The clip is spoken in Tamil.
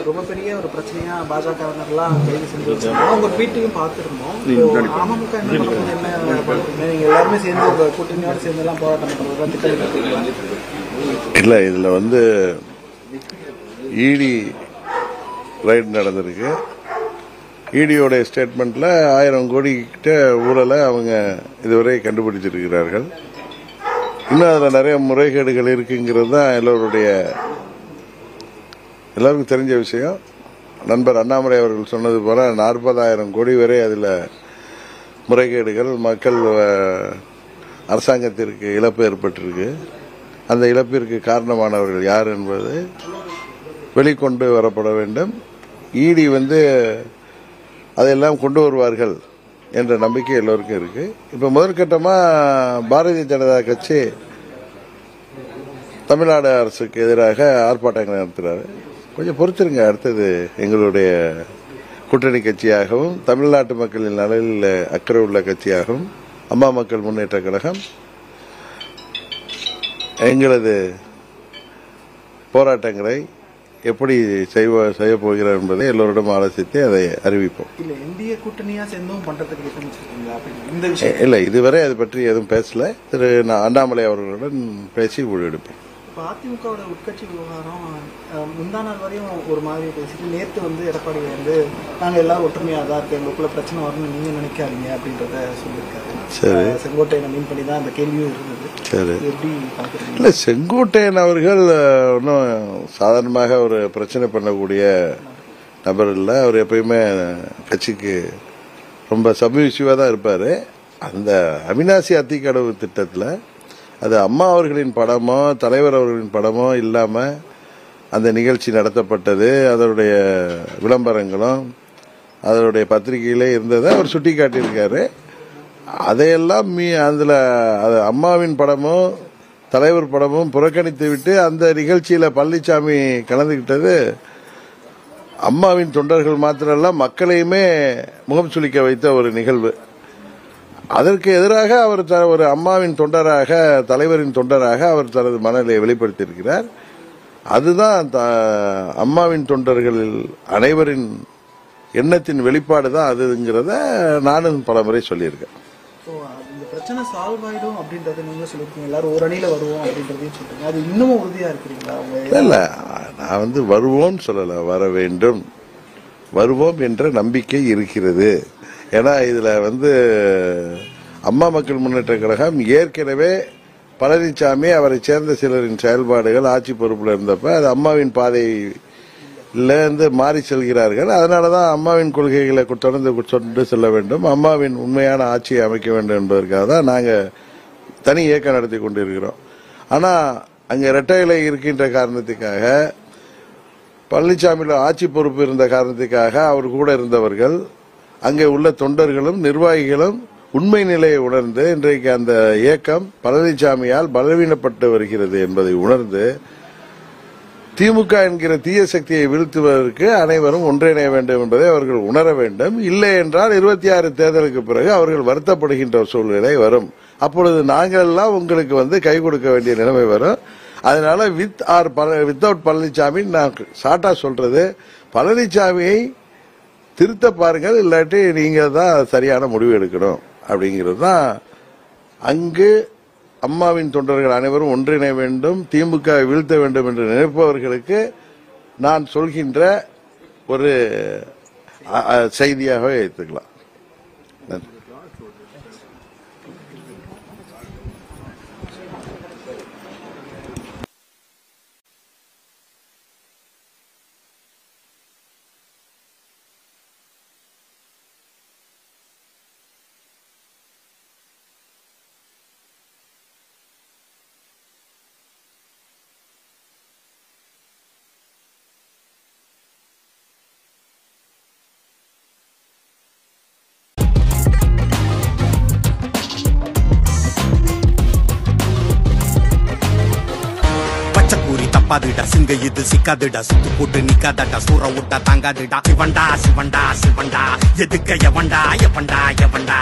ரொம்ப பெரிய ஒரு பிரச்சனையா பாஜகவினர்லாம் கைது செஞ்சு அவங்க ட்வீட்டையும் பார்த்துருந்தோம். அமமுக என்ன நீங்க எல்லாருமே சேர்ந்து கூட்டணியோட சேர்ந்து எல்லாம் போராட்டம் பண்றது இல்ல. இதுல வந்து இடி ரைடு நடந்திருக்கு. இடியோட ஸ்டேட்மெண்ட்ல 1000 கோடி கிட்ட ஊழலை அவங்க இதுவரை கண்டுபிடிச்சிருக்கிறார்கள். இன்னும் அதில் நிறைய முறைகேடுகள் இருக்குங்கிறது தான் எல்லாருக்கும் தெரிஞ்ச விஷயம். நண்பர் அண்ணாமலை அவர்கள் சொன்னது போல 40,000 கோடி வரை அதில் முறைகேடுகள், மக்கள் அரசாங்கத்திற்கு இழப்பு ஏற்பட்டிருக்கு. அந்த இழப்பிற்கு காரணமானவர்கள் யார் என்பது வெளிக்கொண்டு வரப்பட வேண்டும். இடி வந்து அதையெல்லாம் கொண்டு வருவார்கள் என்ற நம்பிக்கை எல்லோருக்கும் இருக்கு. இப்ப முதற்கட்டமா பாரதிய ஜனதா கட்சி தமிழ்நாடு அரசுக்கு எதிராக ஆர்ப்பாட்டங்களை நடத்துறாரு. கொஞ்சம் பொறுத்திருங்க. அடுத்தது எங்களுடைய கூட்டணி கட்சியாகவும் தமிழ்நாட்டு மக்களின் நலனில் அக்கறை உள்ள கட்சியாகவும் அம்மா மக்கள் முன்னேற்ற கழகம் எங்களது போராட்டங்களை எப்படி செய்ய போகிறார் என்பதை எல்லோரிடம் ஆலோசித்து அதை அறிவிப்போம். இல்ல, இதுவரை அது பற்றி எதுவும் பேசல. திரு அண்ணாமலை அவர்களுடன் பேசி முடிவெடுப்போம். அதிமுகவோட உட்கட்சி விவகாரம் முந்தா நாள் வரையும் ஒரு மாதிரி பேசிட்டு நேற்று வந்து எடப்பாடி வந்து நாங்க எல்லாரும் ஒற்றுமையாக தான் இருக்கோம், எங்களுக்குள்ள பிரச்சனை வரணும்னு நீங்க நினைக்காதீங்க அப்படின்றத சொல்லியிருக்காரு. சரி, செங்கோட்டையனை மீன் பண்ணி தான் அந்த கேள்வியும் இருந்தது. சரி, எப்படி பாக்குறீங்க? இல்ல, செங்கோட்டையன் அவர்கள் இன்னும் சாதாரணமாக ஒரு பிரச்சனை பண்ணக்கூடிய நபர் இல்லை. அவர் எப்பயுமே கட்சிக்கு ரொம்ப சப்மிசிவா தான் இருப்பாரு. அந்த அவிநாசி அத்திக்கடவு திட்டத்தில் அது அம்மா அவர்களின் படமோ தலைவர் அவர்களின் படமோ இல்லாம அந்த நிகழ்ச்சி நடத்தப்பட்டது. அதனுடைய விளம்பரங்களும் அதனுடைய பத்திரிகையிலே இருந்ததை அவர் சுட்டி காட்டியிருக்காரு. அதையெல்லாம் அதுல அம்மாவின் படமும் தலைவர் படமும் புறக்கணித்து விட்டு அந்த நிகழ்ச்சியில பழனிசாமி கலந்துகிட்டது அம்மாவின் தொண்டர்கள் மாத்திரமல்ல மக்களையுமே முகம் சுளிக்க வைத்த ஒரு நிகழ்வு. அதற்கு எதிராக அவர் ஒரு அம்மாவின் தொண்டராக, தலைவரின் தொண்டராக அவர் தனது மனநிலையை வெளிப்படுத்தியிருக்கிறார். அதுதான் அம்மாவின் தொண்டர்களில் அனைவரின் எண்ணத்தின் வெளிப்பாடு தான் அதுங்கிறத நானும் பல முறை சொல்லியிருக்கேன். பிரச்சனை சால்வ் ஆயிடும் அப்படின்றத நீங்க சொல்லிருக்கீங்க. எல்லாரும் ஒரு அணியில வருவோம் அப்படின்றதையும் சொல்றீங்க. அது இன்னமும் உறுதியா இருக்கிறீங்களா? இல்ல, நான் வந்து வருவோம் சொல்லல, வர வேண்டும், வருவோம் என்ற நம்பிக்கை இருக்கிறது. ஏன்னா இதுல வந்து அம்மா மக்கள் முன்னேற்ற கழகம் ஏற்கனவே பழனிசாமி அவரை சேர்ந்த சிலரின் செயல்பாடுகள் ஆட்சி பொறுப்புல இருந்தப்ப அது அம்மாவின் பாதையிலிருந்து மாறி செல்கிறார்கள். அதனாலதான் அம்மாவின் கொள்கைகளை தொடர்ந்து கொண்டு செல்ல வேண்டும், அம்மாவின் உண்மையான ஆட்சியை அமைக்க வேண்டும் என்பதற்காக தான் நாங்க தனி இயக்கம் நடத்தி கொண்டிருக்கிறோம். ஆனா அங்க இரட்டை இலை இருக்கின்ற காரணத்துக்காக, பழனிசாமியில ஆட்சி பொறுப்பு இருந்த காரணத்துக்காக அவர் கூட இருந்தவர்கள், அங்கே உள்ள தொண்டர்களும் நிர்வாகிகளும் உண்மை நிலையை உணர்ந்து இன்றைக்கு அந்த இயக்கம் பழனிசாமியால் பலவீனப்பட்டு வருகிறது என்பதை உணர்ந்து திமுக என்கிற தீய சக்தியை வீழ்த்துவதற்கு அனைவரும் ஒன்றிணைய வேண்டும் என்பதை அவர்கள் உணர வேண்டும். இல்லை என்றால் 26 தேர்தலுக்கு பிறகு அவர்கள் வருத்தப்படுகின்ற சூழ்நிலை வரும். அப்பொழுது நாங்கள் எல்லாம் உங்களுக்கு வந்து கை கொடுக்க வேண்டிய நிலைமை வரும். அதனால வித்தவுட் பழனிசாமி நான் ஷார்ட்டா சொல்றது, பழனிசாமியை திருத்த பாருங்கள், இல்லாட்டி நீங்க தான் சரியான முடிவு எடுக்கணும் அப்படிங்கிறது தான். அங்கு அம்மாவின் தொண்டர்கள் அனைவரும் ஒன்றிணைய வேண்டும், திமுக வீழ்த்த வேண்டும் என்று நினைப்பவர்களுக்கு நான் சொல்கின்ற ஒரு செய்தியாக எடுத்துக்கலாம். நன்றி. சிக்காதுடா சிங்க இது சிக்காதுடா சுத்து போட்டு நிக்காதடா சூற விட்டா தாங்காதுடா சிவண்டா சிவண்டா சிவண்டா எதுக்க எவண்டா எவண்டா எவண்டா